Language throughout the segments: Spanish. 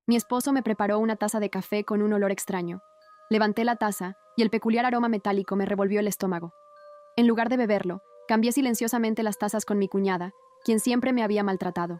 Mi esposo me preparó una taza de café con un olor extraño. Levanté la taza y el peculiar aroma metálico me revolvió el estómago. En lugar de beberlo, cambié silenciosamente las tazas con mi cuñada, quien siempre me había maltratado.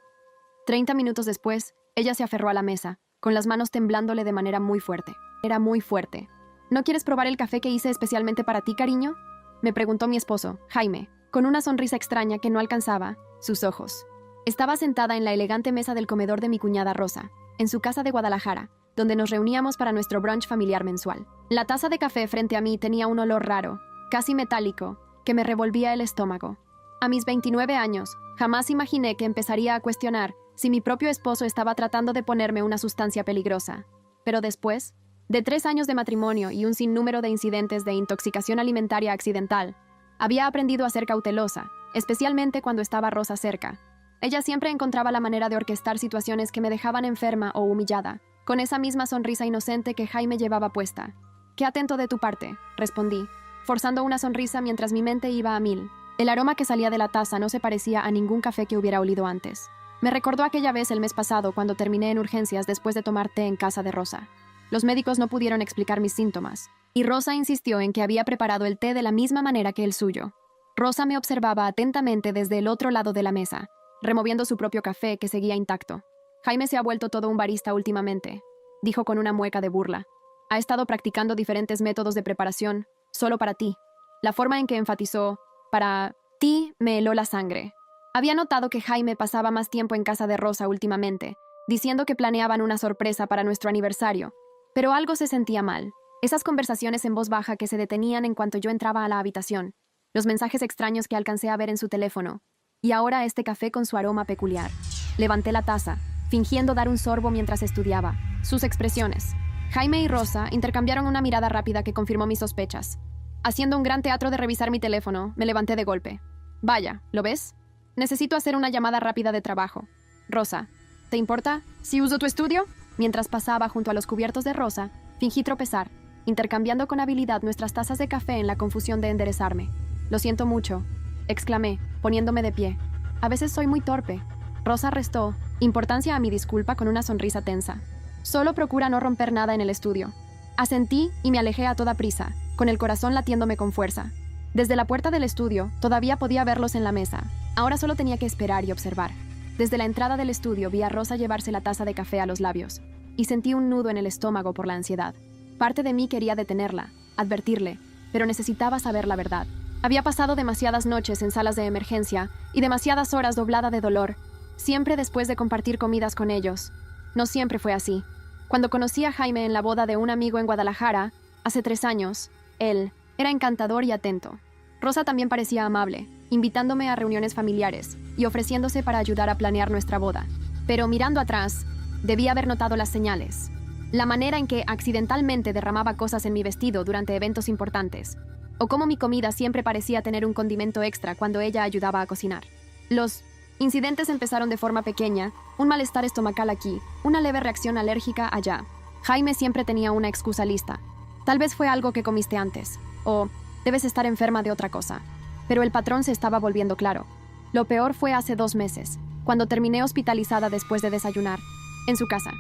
30 minutos después, ella se aferró a la mesa, con las manos temblándole de manera muy fuerte. Era muy fuerte. ¿No quieres probar el café que hice especialmente para ti, cariño?, me preguntó mi esposo, Jaime, con una sonrisa extraña que no alcanzaba sus ojos. Estaba sentada en la elegante mesa del comedor de mi cuñada Rosa, en su casa de Guadalajara, donde nos reuníamos para nuestro brunch familiar mensual. La taza de café frente a mí tenía un olor raro, casi metálico, que me revolvía el estómago. A mis 29 años, jamás imaginé que empezaría a cuestionar si mi propio esposo estaba tratando de ponerme una sustancia peligrosa. Pero después, de 3 años de matrimonio y un sinnúmero de incidentes de intoxicación alimentaria accidental, había aprendido a ser cautelosa, especialmente cuando estaba Rosa cerca. Ella siempre encontraba la manera de orquestar situaciones que me dejaban enferma o humillada, con esa misma sonrisa inocente que Jaime llevaba puesta. «Qué atento de tu parte», respondí, forzando una sonrisa mientras mi mente iba a mil. El aroma que salía de la taza no se parecía a ningún café que hubiera olido antes. Me recordó aquella vez el mes pasado cuando terminé en urgencias después de tomar té en casa de Rosa. Los médicos no pudieron explicar mis síntomas, y Rosa insistió en que había preparado el té de la misma manera que el suyo. Rosa me observaba atentamente desde el otro lado de la mesa, removiendo su propio café que seguía intacto. «Jaime se ha vuelto todo un barista últimamente», dijo con una mueca de burla. «Ha estado practicando diferentes métodos de preparación, solo para ti». La forma en que enfatizó «para ti» me heló la sangre. Había notado que Jaime pasaba más tiempo en casa de Rosa últimamente, diciendo que planeaban una sorpresa para nuestro aniversario, pero algo se sentía mal. Esas conversaciones en voz baja que se detenían en cuanto yo entraba a la habitación, los mensajes extraños que alcancé a ver en su teléfono, y ahora este café con su aroma peculiar. Levanté la taza, fingiendo dar un sorbo mientras estudiaba sus expresiones. Jaime y Rosa intercambiaron una mirada rápida que confirmó mis sospechas. Haciendo un gran teatro de revisar mi teléfono, me levanté de golpe. «Vaya, ¿lo ves? Necesito hacer una llamada rápida de trabajo. Rosa, ¿te importa si uso tu estudio?» Mientras pasaba junto a los cubiertos de Rosa, fingí tropezar, intercambiando con habilidad nuestras tazas de café en la confusión de enderezarme. «Lo siento mucho», exclamé, poniéndome de pie. «A veces soy muy torpe». Rosa restó importancia a mi disculpa con una sonrisa tensa. «Solo procura no romper nada en el estudio». Asentí y me alejé a toda prisa, con el corazón latiéndome con fuerza. Desde la puerta del estudio, todavía podía verlos en la mesa. Ahora solo tenía que esperar y observar. Desde la entrada del estudio vi a Rosa llevarse la taza de café a los labios, y sentí un nudo en el estómago por la ansiedad. Parte de mí quería detenerla, advertirle, pero necesitaba saber la verdad. Había pasado demasiadas noches en salas de emergencia y demasiadas horas doblada de dolor, siempre después de compartir comidas con ellos. No siempre fue así. Cuando conocí a Jaime en la boda de un amigo en Guadalajara, hace 3 años, él era encantador y atento. Rosa también parecía amable, invitándome a reuniones familiares y ofreciéndose para ayudar a planear nuestra boda. Pero mirando atrás, debí haber notado las señales. La manera en que accidentalmente derramaba cosas en mi vestido durante eventos importantes, o cómo mi comida siempre parecía tener un condimento extra cuando ella ayudaba a cocinar. Los incidentes empezaron de forma pequeña, un malestar estomacal aquí, una leve reacción alérgica allá. Jaime siempre tenía una excusa lista. Tal vez fue algo que comiste antes, o debes estar enferma de otra cosa. Pero el patrón se estaba volviendo claro. Lo peor fue hace 2 meses, cuando terminé hospitalizada después de desayunar, en su casa.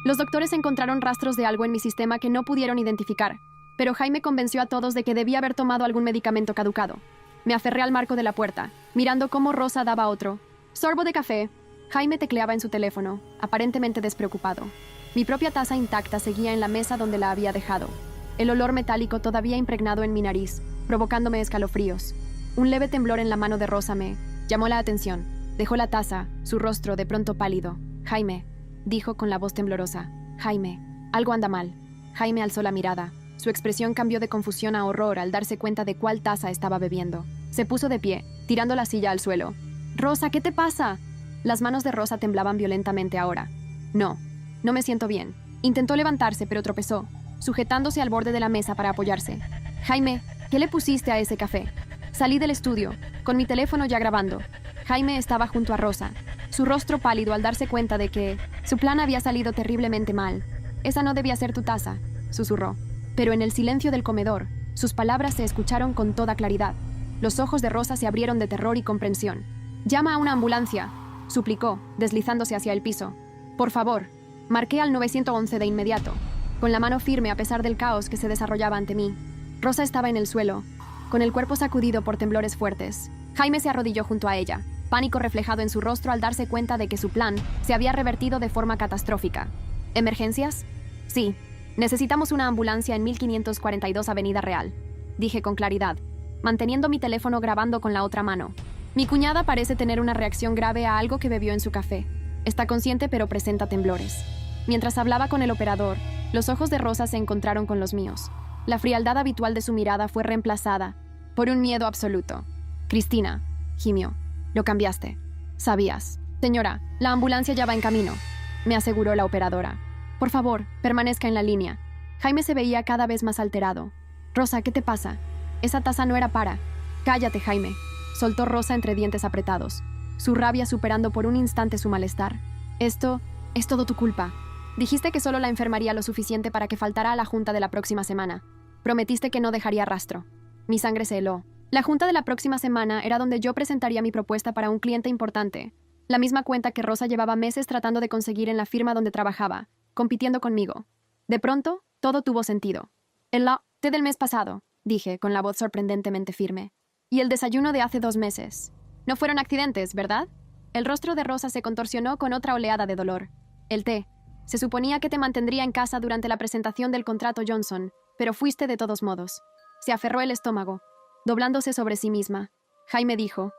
Los doctores encontraron rastros de algo en mi sistema que no pudieron identificar, pero Jaime convenció a todos de que debía haber tomado algún medicamento caducado. Me aferré al marco de la puerta, mirando cómo Rosa daba otro sorbo de café. Jaime tecleaba en su teléfono, aparentemente despreocupado. Mi propia taza intacta seguía en la mesa donde la había dejado. El olor metálico todavía impregnado en mi nariz, provocándome escalofríos. Un leve temblor en la mano de Rosa me llamó la atención. Dejó la taza, su rostro de pronto pálido. «Jaime», dijo con la voz temblorosa. «Jaime, algo anda mal». Jaime alzó la mirada. Su expresión cambió de confusión a horror al darse cuenta de cuál taza estaba bebiendo. Se puso de pie, tirando la silla al suelo. «Rosa, ¿qué te pasa?» Las manos de Rosa temblaban violentamente ahora. No me siento bien». Intentó levantarse, pero tropezó, sujetándose al borde de la mesa para apoyarse. «Jaime, ¿qué le pusiste a ese café?» Salí del estudio, con mi teléfono ya grabando. Jaime estaba junto a Rosa, su rostro pálido al darse cuenta de que su plan había salido terriblemente mal. «Esa no debía ser tu taza», susurró. Pero en el silencio del comedor, sus palabras se escucharon con toda claridad. Los ojos de Rosa se abrieron de terror y comprensión. «Llama a una ambulancia», suplicó, deslizándose hacia el piso. «Por favor». Marqué al 911 de inmediato, con la mano firme a pesar del caos que se desarrollaba ante mí. Rosa estaba en el suelo, con el cuerpo sacudido por temblores fuertes. Jaime se arrodilló junto a ella, pánico reflejado en su rostro al darse cuenta de que su plan se había revertido de forma catastrófica. ¿Emergencias? Sí. Necesitamos una ambulancia en 1542 Avenida Real, dije con claridad, manteniendo mi teléfono grabando con la otra mano. Mi cuñada parece tener una reacción grave a algo que bebió en su café. Está consciente pero presenta temblores. Mientras hablaba con el operador, los ojos de Rosa se encontraron con los míos. La frialdad habitual de su mirada fue reemplazada por un miedo absoluto. Cristina, gimió, lo cambiaste. Sabías. Señora, la ambulancia ya va en camino, me aseguró la operadora. Por favor, permanezca en la línea. Jaime se veía cada vez más alterado. Rosa, ¿qué te pasa? Esa taza no era para. Cállate, Jaime, soltó Rosa entre dientes apretados, su rabia superando por un instante su malestar. Esto es todo tu culpa. Dijiste que solo la enfermaría lo suficiente para que faltara a la junta de la próxima semana. Prometiste que no dejaría rastro. Mi sangre se heló. La junta de la próxima semana era donde yo presentaría mi propuesta para un cliente importante. La misma cuenta que Rosa llevaba meses tratando de conseguir en la firma donde trabajaba, compitiendo conmigo. De pronto, todo tuvo sentido. El té del mes pasado, dije, con la voz sorprendentemente firme. Y el desayuno de hace 2 meses. No fueron accidentes, ¿verdad? El rostro de Rosa se contorsionó con otra oleada de dolor. El té. Se suponía que te mantendría en casa durante la presentación del contrato Johnson, pero fuiste de todos modos. Se aferró el estómago, doblándose sobre sí misma. Jaime dijo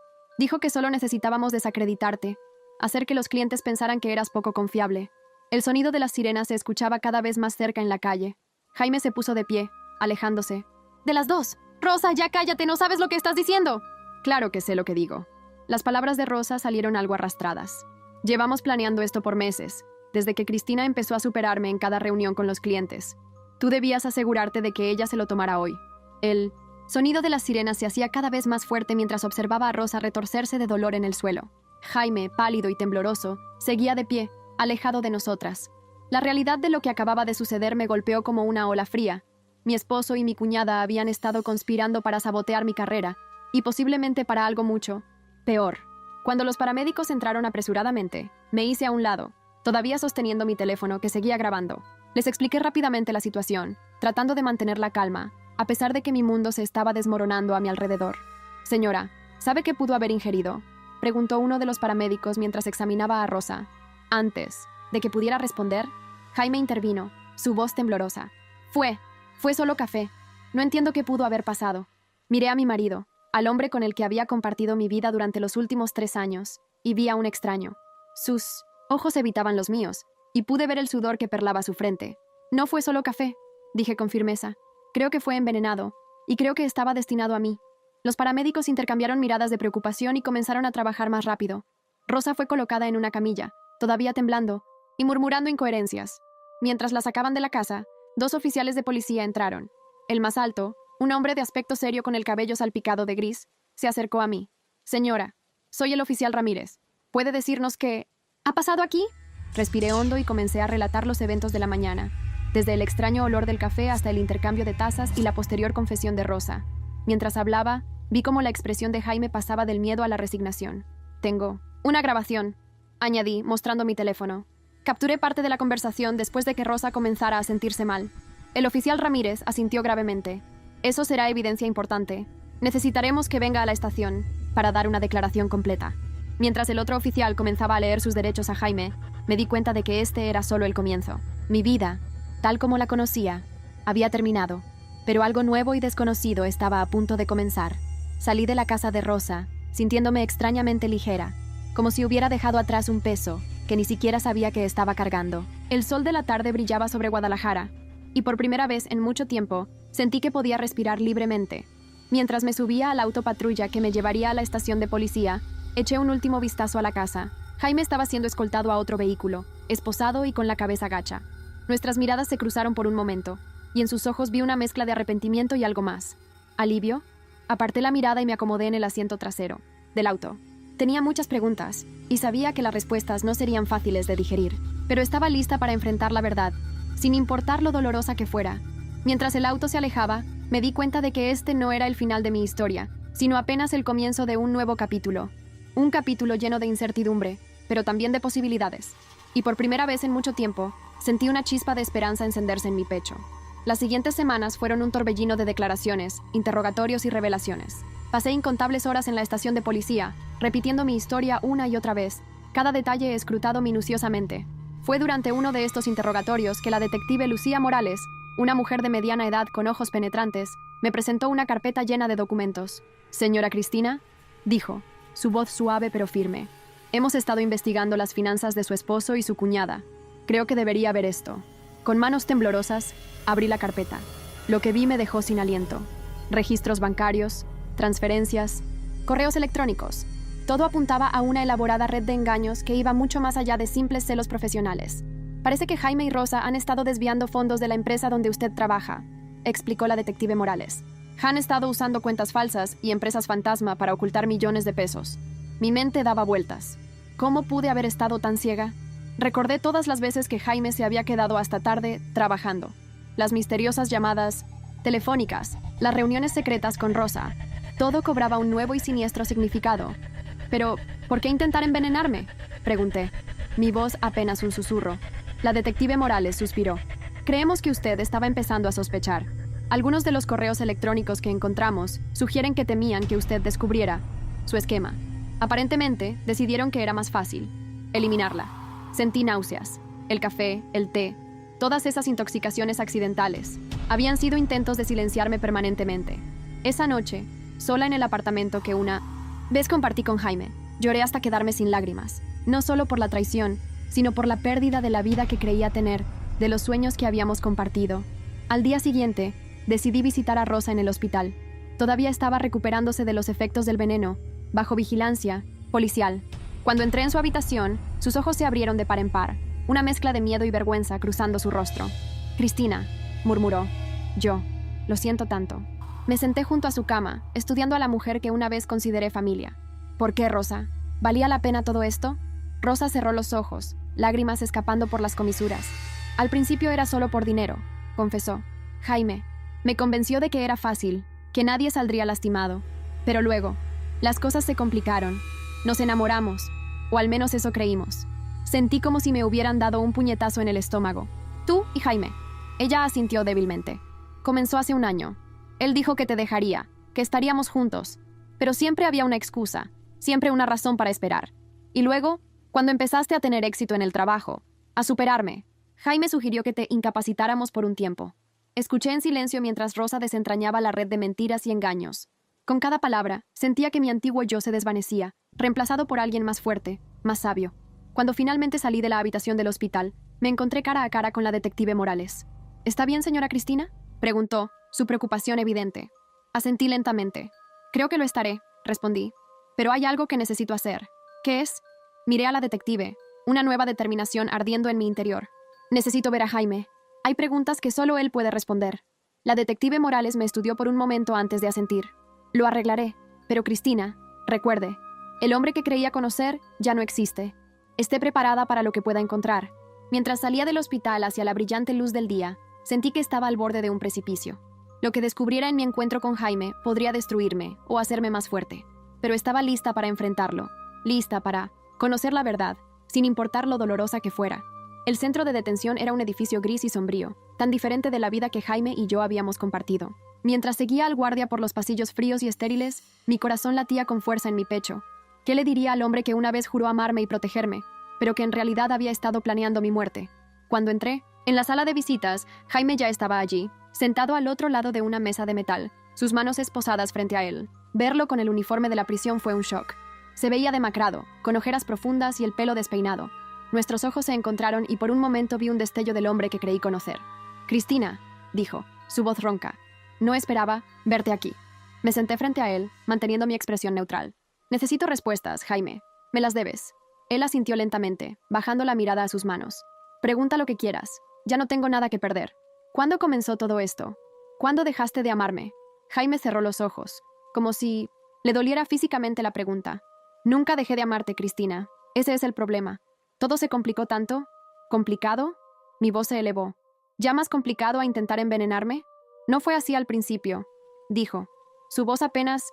que solo necesitábamos desacreditarte, hacer que los clientes pensaran que eras poco confiable. El sonido de las sirenas se escuchaba cada vez más cerca en la calle. Jaime se puso de pie, alejándose. ¡De las 2! ¡Rosa, ya cállate! ¡No sabes lo que estás diciendo! Claro que sé lo que digo. Las palabras de Rosa salieron algo arrastradas. Llevamos planeando esto por meses, desde que Cristina empezó a superarme en cada reunión con los clientes. Tú debías asegurarte de que ella se lo tomara hoy. El sonido de las sirenas se hacía cada vez más fuerte mientras observaba a Rosa retorcerse de dolor en el suelo. Jaime, pálido y tembloroso, seguía de pie, alejado de nosotras. La realidad de lo que acababa de suceder me golpeó como una ola fría. Mi esposo y mi cuñada habían estado conspirando para sabotear mi carrera, y posiblemente para algo mucho peor. Cuando los paramédicos entraron apresuradamente, me hice a un lado, todavía sosteniendo mi teléfono que seguía grabando. Les expliqué rápidamente la situación, tratando de mantener la calma, a pesar de que mi mundo se estaba desmoronando a mi alrededor. Señora, ¿sabe qué pudo haber ingerido?, preguntó uno de los paramédicos mientras examinaba a Rosa. Antes de que pudiera responder, Jaime intervino, su voz temblorosa. Fue solo café. No entiendo qué pudo haber pasado. Miré a mi marido, al hombre con el que había compartido mi vida durante los últimos 3 años, y vi a un extraño. Sus ojos evitaban los míos, y pude ver el sudor que perlaba su frente. No fue solo café, dije con firmeza. Creo que fue envenenado, y creo que estaba destinado a mí. Los paramédicos intercambiaron miradas de preocupación y comenzaron a trabajar más rápido. Rosa fue colocada en una camilla, todavía temblando, y murmurando incoherencias. Mientras la sacaban de la casa, 2 oficiales de policía entraron. El más alto, un hombre de aspecto serio con el cabello salpicado de gris, se acercó a mí. Señora, soy el oficial Ramírez. ¿Puede decirnos qué ha pasado aquí? Respiré hondo y comencé a relatar los eventos de la mañana, desde el extraño olor del café hasta el intercambio de tazas y la posterior confesión de Rosa. Mientras hablaba, vi cómo la expresión de Jaime pasaba del miedo a la resignación. Tengo una grabación, añadí, mostrando mi teléfono. Capturé parte de la conversación después de que Rosa comenzara a sentirse mal. El oficial Ramírez asintió gravemente. Eso será evidencia importante. Necesitaremos que venga a la estación para dar una declaración completa. Mientras el otro oficial comenzaba a leer sus derechos a Jaime, me di cuenta de que este era solo el comienzo. Mi vida, tal como la conocía, había terminado, pero algo nuevo y desconocido estaba a punto de comenzar. Salí de la casa de Rosa, sintiéndome extrañamente ligera, como si hubiera dejado atrás un peso que ni siquiera sabía que estaba cargando. El sol de la tarde brillaba sobre Guadalajara, y por primera vez en mucho tiempo sentí que podía respirar libremente. Mientras me subía a la autopatrulla que me llevaría a la estación de policía, eché un último vistazo a la casa. Jaime estaba siendo escoltado a otro vehículo, esposado y con la cabeza gacha. Nuestras miradas se cruzaron por un momento, y en sus ojos vi una mezcla de arrepentimiento y algo más. ¿Alivio? Aparté la mirada y me acomodé en el asiento trasero del auto. Tenía muchas preguntas, y sabía que las respuestas no serían fáciles de digerir, pero estaba lista para enfrentar la verdad, sin importar lo dolorosa que fuera. Mientras el auto se alejaba, me di cuenta de que este no era el final de mi historia, sino apenas el comienzo de un nuevo capítulo. Un capítulo lleno de incertidumbre, pero también de posibilidades. Y por primera vez en mucho tiempo, sentí una chispa de esperanza encenderse en mi pecho. Las siguientes semanas fueron un torbellino de declaraciones, interrogatorios y revelaciones. Pasé incontables horas en la estación de policía, repitiendo mi historia una y otra vez, cada detalle escrutado minuciosamente. Fue durante uno de estos interrogatorios que la detective Lucía Morales, una mujer de mediana edad con ojos penetrantes, me presentó una carpeta llena de documentos. «Señora Cristina», dijo, su voz suave pero firme. «Hemos estado investigando las finanzas de su esposo y su cuñada. Creo que debería ver esto». Con manos temblorosas, abrí la carpeta. Lo que vi me dejó sin aliento. Registros bancarios, transferencias, correos electrónicos. Todo apuntaba a una elaborada red de engaños que iba mucho más allá de simples celos profesionales. «Parece que Jaime y Rosa han estado desviando fondos de la empresa donde usted trabaja», explicó la detective Morales. «Han estado usando cuentas falsas y empresas fantasma para ocultar millones de pesos». Mi mente daba vueltas. ¿Cómo pude haber estado tan ciega? Recordé todas las veces que Jaime se había quedado hasta tarde trabajando. Las misteriosas llamadas telefónicas, las reuniones secretas con Rosa. Todo cobraba un nuevo y siniestro significado. «Pero, ¿por qué intentar envenenarme?», pregunté. Mi voz apenas un susurro. La detective Morales suspiró. «Creemos que usted estaba empezando a sospechar. Algunos de los correos electrónicos que encontramos sugieren que temían que usted descubriera su esquema. Aparentemente, decidieron que era más fácil eliminarla. Sentí náuseas. El café, el té, todas esas intoxicaciones accidentales habían sido intentos de silenciarme permanentemente. Esa noche, sola en el apartamento que una vez compartí con Jaime, lloré hasta quedarme sin lágrimas, no solo por la traición, sino por la pérdida de la vida que creía tener, de los sueños que habíamos compartido. Al día siguiente, decidí visitar a Rosa en el hospital. Todavía estaba recuperándose de los efectos del veneno, bajo vigilancia policial. Cuando entré en su habitación, sus ojos se abrieron de par en par, una mezcla de miedo y vergüenza cruzando su rostro. «Cristina», murmuró. «Yo. Lo siento tanto». Me senté junto a su cama, estudiando a la mujer que una vez consideré familia. «¿Por qué, Rosa? ¿Valía la pena todo esto?». Rosa cerró los ojos, lágrimas escapando por las comisuras. «Al principio era solo por dinero», confesó. «Jaime me convenció de que era fácil, que nadie saldría lastimado. Pero luego, las cosas se complicaron. Nos enamoramos, o al menos eso creímos. Sentí como si me hubieran dado un puñetazo en el estómago. Tú y Jaime». Ella asintió débilmente. «Comenzó hace un año. Él dijo que te dejaría, que estaríamos juntos. Pero siempre había una excusa, siempre una razón para esperar. Y luego, cuando empezaste a tener éxito en el trabajo, a superarme, Jaime sugirió que te incapacitáramos por un tiempo». Escuché en silencio mientras Rosa desentrañaba la red de mentiras y engaños. Con cada palabra, sentía que mi antiguo yo se desvanecía, reemplazado por alguien más fuerte, más sabio. Cuando finalmente salí de la habitación del hospital, me encontré cara a cara con la detective Morales. «¿Está bien, señora Cristina?», preguntó, su preocupación evidente. Asentí lentamente. «Creo que lo estaré», respondí. «Pero hay algo que necesito hacer». «¿Qué es?». Miré a la detective, una nueva determinación ardiendo en mi interior. «Necesito ver a Jaime. Hay preguntas que solo él puede responder». La detective Morales me estudió por un momento antes de asentir. «Lo arreglaré, pero Cristina, recuerde, el hombre que creía conocer ya no existe. Esté preparada para lo que pueda encontrar». Mientras salía del hospital hacia la brillante luz del día, sentí que estaba al borde de un precipicio. Lo que descubriera en mi encuentro con Jaime podría destruirme o hacerme más fuerte, pero estaba lista para enfrentarlo, lista para conocer la verdad, sin importar lo dolorosa que fuera. El centro de detención era un edificio gris y sombrío, tan diferente de la vida que Jaime y yo habíamos compartido. Mientras seguía al guardia por los pasillos fríos y estériles, mi corazón latía con fuerza en mi pecho. ¿Qué le diría al hombre que una vez juró amarme y protegerme, pero que en realidad había estado planeando mi muerte? Cuando entré, en la sala de visitas, Jaime ya estaba allí, sentado al otro lado de una mesa de metal, sus manos esposadas frente a él. Verlo con el uniforme de la prisión fue un shock. Se veía demacrado, con ojeras profundas y el pelo despeinado. Nuestros ojos se encontraron y por un momento vi un destello del hombre que creí conocer. «Cristina», dijo, su voz ronca. «No esperaba verte aquí». Me senté frente a él, manteniendo mi expresión neutral. «Necesito respuestas, Jaime. Me las debes». Él asintió lentamente, bajando la mirada a sus manos. «Pregunta lo que quieras. Ya no tengo nada que perder». «¿Cuándo comenzó todo esto? ¿Cuándo dejaste de amarme?». Jaime cerró los ojos, como si le doliera físicamente la pregunta. «Nunca dejé de amarte, Cristina. Ese es el problema. Todo se complicó tanto». «¿Complicado?». Mi voz se elevó. «¿Ya más complicado a intentar envenenarme?». «No fue así al principio», dijo. Su voz apenas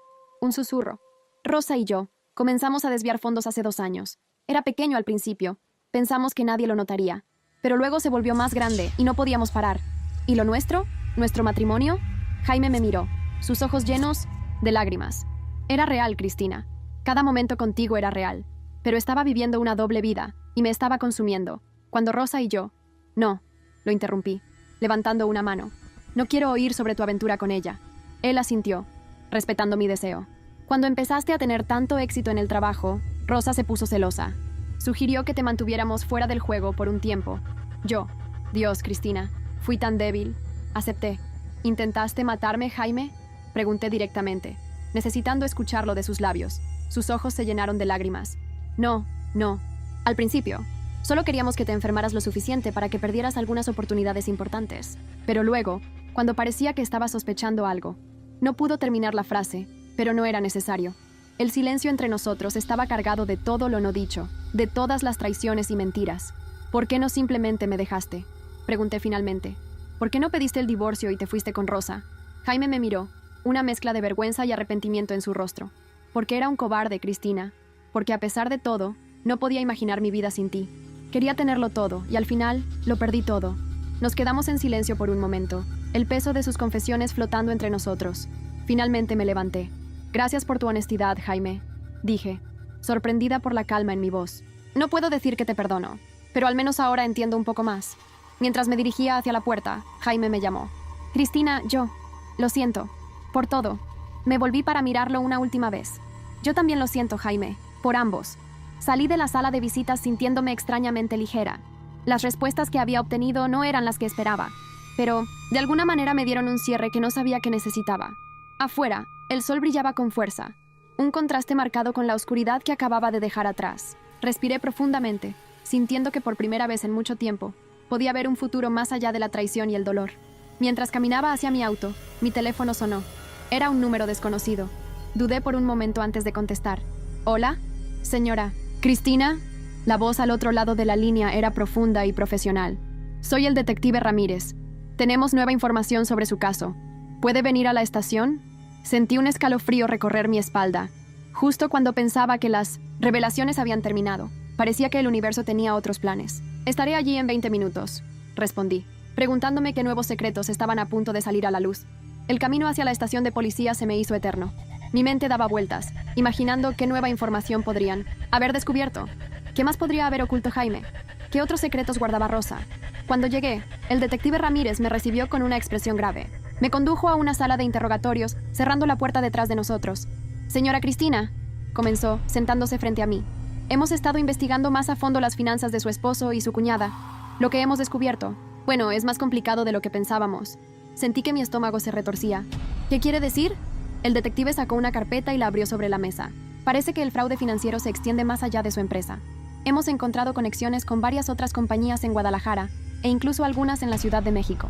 un susurro. «Rosa y yo comenzamos a desviar fondos hace 2 años. Era pequeño al principio, Pensamos que nadie lo notaría, pero luego se volvió más grande y no podíamos parar. ¿Y lo nuestro? ¿Nuestro matrimonio? Jaime me miró, sus ojos llenos de lágrimas. Era real, Cristina. Cada momento contigo era real, pero estaba viviendo una doble vida y me estaba consumiendo. Cuando Rosa y yo... No, lo interrumpí, levantando una mano. No quiero oír sobre tu aventura con ella. Él asintió, respetando mi deseo. Cuando empezaste a tener tanto éxito en el trabajo, Rosa se puso celosa. Sugirió que te mantuviéramos fuera del juego por un tiempo. Yo, Dios, Cristina, fui tan débil. Acepté. ¿Intentaste matarme, Jaime? Pregunté directamente, necesitando escucharlo de sus labios. Sus ojos se llenaron de lágrimas. No, no. Al principio, solo queríamos que te enfermaras lo suficiente para que perdieras algunas oportunidades importantes. Pero luego, cuando parecía que estaba sospechando algo, no pudo terminar la frase, pero no era necesario. El silencio entre nosotros estaba cargado de todo lo no dicho, de todas las traiciones y mentiras. ¿Por qué no simplemente me dejaste? Pregunté finalmente. ¿Por qué no pediste el divorcio y te fuiste con Rosa? Jaime me miró, una mezcla de vergüenza y arrepentimiento en su rostro. Porque era un cobarde, Cristina. Porque a pesar de todo, no podía imaginar mi vida sin ti. Quería tenerlo todo, y al final, lo perdí todo. Nos quedamos en silencio por un momento, el peso de sus confesiones flotando entre nosotros. Finalmente me levanté. Gracias por tu honestidad, Jaime, dije, sorprendida por la calma en mi voz. No puedo decir que te perdono, pero al menos ahora entiendo un poco más. Mientras me dirigía hacia la puerta, Jaime me llamó. Cristina, lo siento, por todo. Me volví para mirarlo una última vez. Yo también lo siento, Jaime, por ambos. Salí de la sala de visitas sintiéndome extrañamente ligera. Las respuestas que había obtenido no eran las que esperaba, pero de alguna manera me dieron un cierre que no sabía que necesitaba. Afuera, el sol brillaba con fuerza, un contraste marcado con la oscuridad que acababa de dejar atrás. Respiré profundamente, sintiendo que por primera vez en mucho tiempo podía ver un futuro más allá de la traición y el dolor. Mientras caminaba hacia mi auto, mi teléfono sonó. Era un número desconocido. Dudé por un momento antes de contestar. ¿Hola? Señora. ¿Cristina? La voz al otro lado de la línea era profunda y profesional. Soy el detective Ramírez. Tenemos nueva información sobre su caso. ¿Puede venir a la estación? Sentí un escalofrío recorrer mi espalda. Justo cuando pensaba que las revelaciones habían terminado, parecía que el universo tenía otros planes. Estaré allí en 20 minutos, respondí, preguntándome qué nuevos secretos estaban a punto de salir a la luz. El camino hacia la estación de policía se me hizo eterno. Mi mente daba vueltas, imaginando qué nueva información podrían haber descubierto. ¿Qué más podría haber oculto Jaime? ¿Qué otros secretos guardaba Rosa? Cuando llegué, el detective Ramírez me recibió con una expresión grave. Me condujo a una sala de interrogatorios, cerrando la puerta detrás de nosotros. Señora Cristina, comenzó, sentándose frente a mí. Hemos estado investigando más a fondo las finanzas de su esposo y su cuñada. Lo que hemos descubierto, bueno, es más complicado de lo que pensábamos. Sentí que mi estómago se retorcía. ¿Qué quiere decir? El detective sacó una carpeta y la abrió sobre la mesa. Parece que el fraude financiero se extiende más allá de su empresa. Hemos encontrado conexiones con varias otras compañías en Guadalajara e incluso algunas en la Ciudad de México.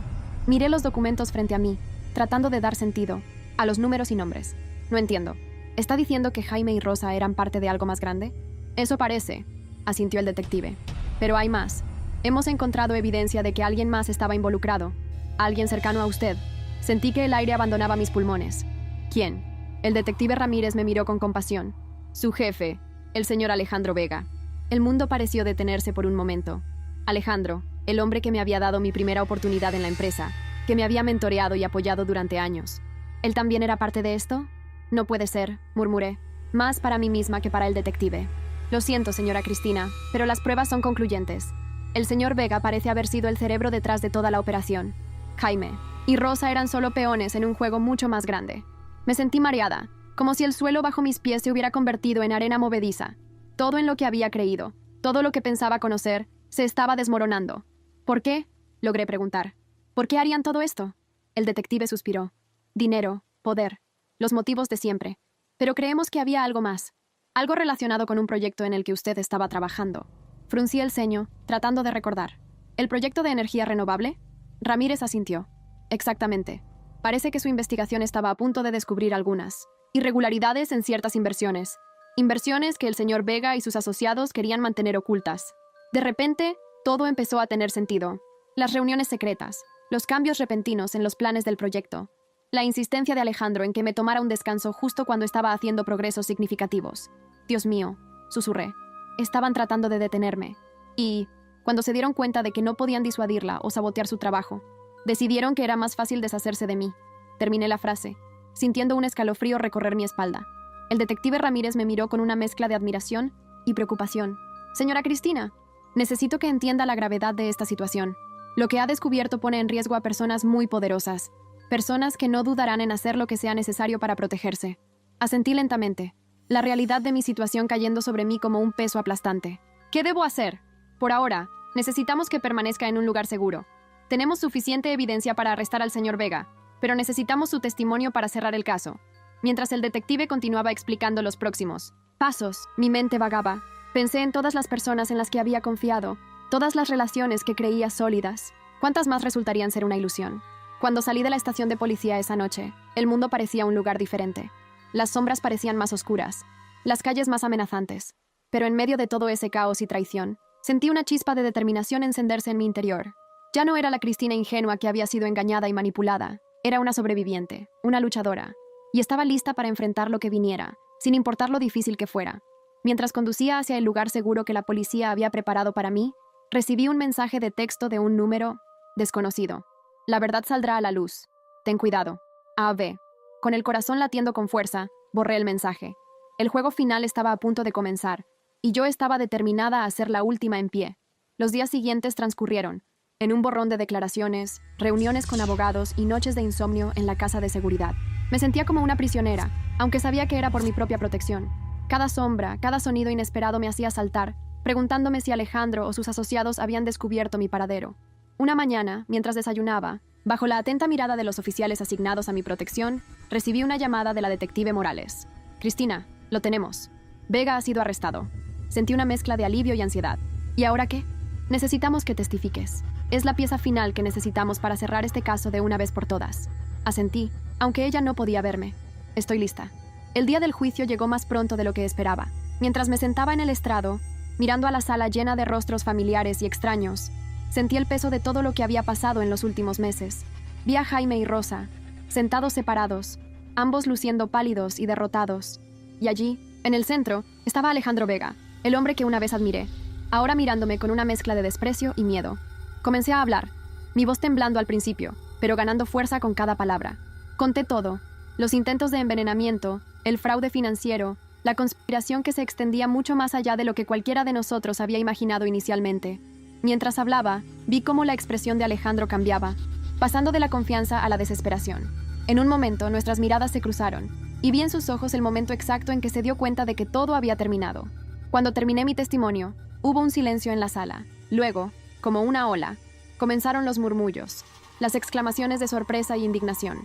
Miré los documentos frente a mí, tratando de dar sentido a los números y nombres. No entiendo. ¿Está diciendo que Jaime y Rosa eran parte de algo más grande? Eso parece, asintió el detective. Pero hay más. Hemos encontrado evidencia de que alguien más estaba involucrado. Alguien cercano a usted. Sentí que el aire abandonaba mis pulmones. ¿Quién? El detective Ramírez me miró con compasión. Su jefe, el señor Alejandro Vega. El mundo pareció detenerse por un momento. Alejandro, el hombre que me había dado mi primera oportunidad en la empresa, que me había mentoreado y apoyado durante años. ¿Él también era parte de esto? No puede ser, murmuré, más para mí misma que para el detective. Lo siento, señora Cristina, pero las pruebas son concluyentes. El señor Vega parece haber sido el cerebro detrás de toda la operación. Jaime y Rosa eran solo peones en un juego mucho más grande. Me sentí mareada, como si el suelo bajo mis pies se hubiera convertido en arena movediza. Todo en lo que había creído, todo lo que pensaba conocer, se estaba desmoronando. ¿Por qué? Logré preguntar. ¿Por qué harían todo esto? El detective suspiró. Dinero, poder, los motivos de siempre. Pero creemos que había algo más. Algo relacionado con un proyecto en el que usted estaba trabajando. Fruncí el ceño, tratando de recordar. ¿El proyecto de energía renovable? Ramírez asintió. Exactamente. Parece que su investigación estaba a punto de descubrir algunas irregularidades en ciertas inversiones. Inversiones que el señor Vega y sus asociados querían mantener ocultas. De repente, todo empezó a tener sentido. Las reuniones secretas, los cambios repentinos en los planes del proyecto, la insistencia de Alejandro en que me tomara un descanso justo cuando estaba haciendo progresos significativos. Dios mío, susurré. Estaban tratando de detenerme. Y, cuando se dieron cuenta de que no podían disuadirla o sabotear su trabajo, decidieron que era más fácil deshacerse de mí. Terminé la frase, sintiendo un escalofrío recorrer mi espalda. El detective Ramírez me miró con una mezcla de admiración y preocupación. Señora Cristina, necesito que entienda la gravedad de esta situación. Lo que ha descubierto pone en riesgo a personas muy poderosas, personas que no dudarán en hacer lo que sea necesario para protegerse. Asentí lentamente, la realidad de mi situación cayendo sobre mí como un peso aplastante. ¿Qué debo hacer? Por ahora, necesitamos que permanezca en un lugar seguro. Tenemos suficiente evidencia para arrestar al señor Vega, pero necesitamos su testimonio para cerrar el caso. Mientras el detective continuaba explicando los próximos pasos, mi mente vagaba. Pensé en todas las personas en las que había confiado, todas las relaciones que creía sólidas. ¿Cuántas más resultarían ser una ilusión? Cuando salí de la estación de policía esa noche, el mundo parecía un lugar diferente. Las sombras parecían más oscuras, las calles más amenazantes. Pero en medio de todo ese caos y traición, sentí una chispa de determinación encenderse en mi interior. Ya no era la Cristina ingenua que había sido engañada y manipulada. Era una sobreviviente, una luchadora, y estaba lista para enfrentar lo que viniera, sin importar lo difícil que fuera. Mientras conducía hacia el lugar seguro que la policía había preparado para mí, recibí un mensaje de texto de un número desconocido. La verdad saldrá a la luz. Ten cuidado. A.B. Con el corazón latiendo con fuerza, borré el mensaje. El juego final estaba a punto de comenzar, y yo estaba determinada a ser la última en pie. Los días siguientes transcurrieron, en un borrón de declaraciones, reuniones con abogados y noches de insomnio en la casa de seguridad. Me sentía como una prisionera, aunque sabía que era por mi propia protección. Cada sombra, cada sonido inesperado me hacía saltar, preguntándome si Alejandro o sus asociados habían descubierto mi paradero. Una mañana, mientras desayunaba, bajo la atenta mirada de los oficiales asignados a mi protección, recibí una llamada de la detective Morales. Cristina, lo tenemos. Vega ha sido arrestado. Sentí una mezcla de alivio y ansiedad. ¿Y ahora qué? Necesitamos que testifiques. Es la pieza final que necesitamos para cerrar este caso de una vez por todas. Asentí, aunque ella no podía verme. Estoy lista. El día del juicio llegó más pronto de lo que esperaba. Mientras me sentaba en el estrado, mirando a la sala llena de rostros familiares y extraños, sentí el peso de todo lo que había pasado en los últimos meses. Vi a Jaime y Rosa, sentados separados, ambos luciendo pálidos y derrotados. Y allí, en el centro, estaba Alejandro Vega, el hombre que una vez admiré, ahora mirándome con una mezcla de desprecio y miedo. Comencé a hablar, mi voz temblando al principio, pero ganando fuerza con cada palabra. Conté todo, los intentos de envenenamiento, el fraude financiero, la conspiración que se extendía mucho más allá de lo que cualquiera de nosotros había imaginado inicialmente. Mientras hablaba, vi cómo la expresión de Alejandro cambiaba, pasando de la confianza a la desesperación. En un momento, nuestras miradas se cruzaron, y vi en sus ojos el momento exacto en que se dio cuenta de que todo había terminado. Cuando terminé mi testimonio, hubo un silencio en la sala. Luego, como una ola, comenzaron los murmullos, las exclamaciones de sorpresa y indignación.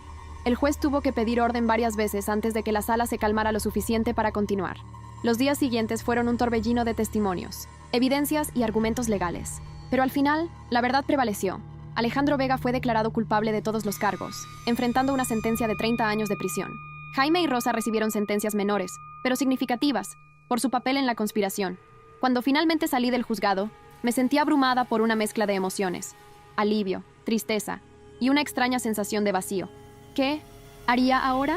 El juez tuvo que pedir orden varias veces antes de que la sala se calmara lo suficiente para continuar. Los días siguientes fueron un torbellino de testimonios, evidencias y argumentos legales. Pero al final, la verdad prevaleció. Alejandro Vega fue declarado culpable de todos los cargos, enfrentando una sentencia de 30 años de prisión. Jaime y Rosa recibieron sentencias menores, pero significativas, por su papel en la conspiración. Cuando finalmente salí del juzgado, me sentí abrumada por una mezcla de emociones, alivio, tristeza y una extraña sensación de vacío. ¿Qué haría ahora?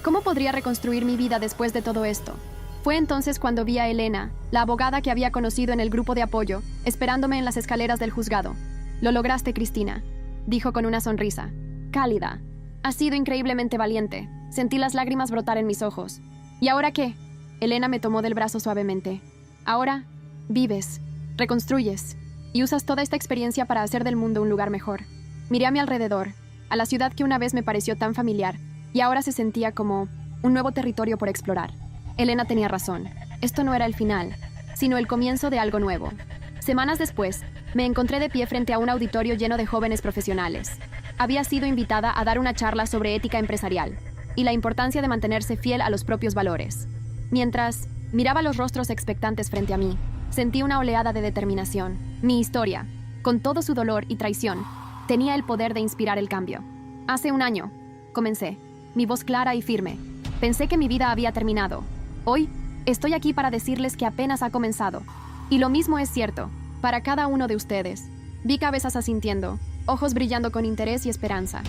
¿Cómo podría reconstruir mi vida después de todo esto? Fue entonces cuando vi a Elena, la abogada que había conocido en el grupo de apoyo, esperándome en las escaleras del juzgado. «Lo lograste, Cristina», dijo con una sonrisa, cálida. «Has sido increíblemente valiente». Sentí las lágrimas brotar en mis ojos. «¿Y ahora qué?». Elena me tomó del brazo suavemente. «Ahora, vives, reconstruyes, y usas toda esta experiencia para hacer del mundo un lugar mejor». Miré a mi alrededor, a la ciudad que una vez me pareció tan familiar, y ahora se sentía como un nuevo territorio por explorar. Elena tenía razón. Esto no era el final, sino el comienzo de algo nuevo. Semanas después, me encontré de pie frente a un auditorio lleno de jóvenes profesionales. Había sido invitada a dar una charla sobre ética empresarial y la importancia de mantenerse fiel a los propios valores. Mientras miraba los rostros expectantes frente a mí, sentí una oleada de determinación. Mi historia, con todo su dolor y traición, tenía el poder de inspirar el cambio. Hace un año, comencé, mi voz clara y firme. Pensé que mi vida había terminado. Hoy, estoy aquí para decirles que apenas ha comenzado. Y lo mismo es cierto, para cada uno de ustedes. Vi cabezas asintiendo, ojos brillando con interés y esperanza.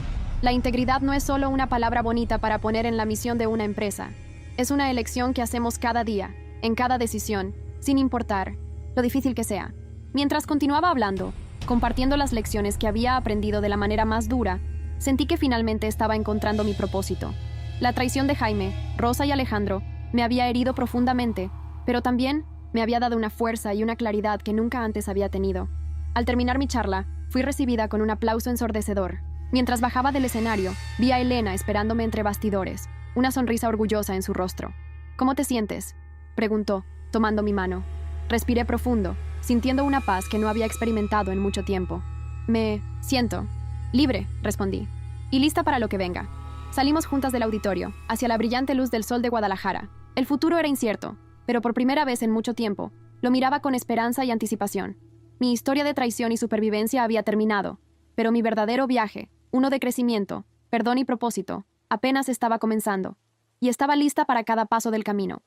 La integridad no es solo una palabra bonita para poner en la misión de una empresa. Es una elección que hacemos cada día, en cada decisión, sin importar lo difícil que sea. Mientras continuaba hablando, compartiendo las lecciones que había aprendido de la manera más dura, sentí que finalmente estaba encontrando mi propósito. La traición de Jaime, Rosa y Alejandro me había herido profundamente, pero también me había dado una fuerza y una claridad que nunca antes había tenido. Al terminar mi charla, fui recibida con un aplauso ensordecedor. Mientras bajaba del escenario, vi a Elena esperándome entre bastidores, una sonrisa orgullosa en su rostro. ¿Cómo te sientes?, preguntó, tomando mi mano. Respiré profundo, sintiendo una paz que no había experimentado en mucho tiempo. Me siento libre, respondí, y lista para lo que venga. Salimos juntas del auditorio, hacia la brillante luz del sol de Guadalajara. El futuro era incierto, pero por primera vez en mucho tiempo, lo miraba con esperanza y anticipación. Mi historia de traición y supervivencia había terminado, pero mi verdadero viaje, uno de crecimiento, perdón y propósito, apenas estaba comenzando, y estaba lista para cada paso del camino.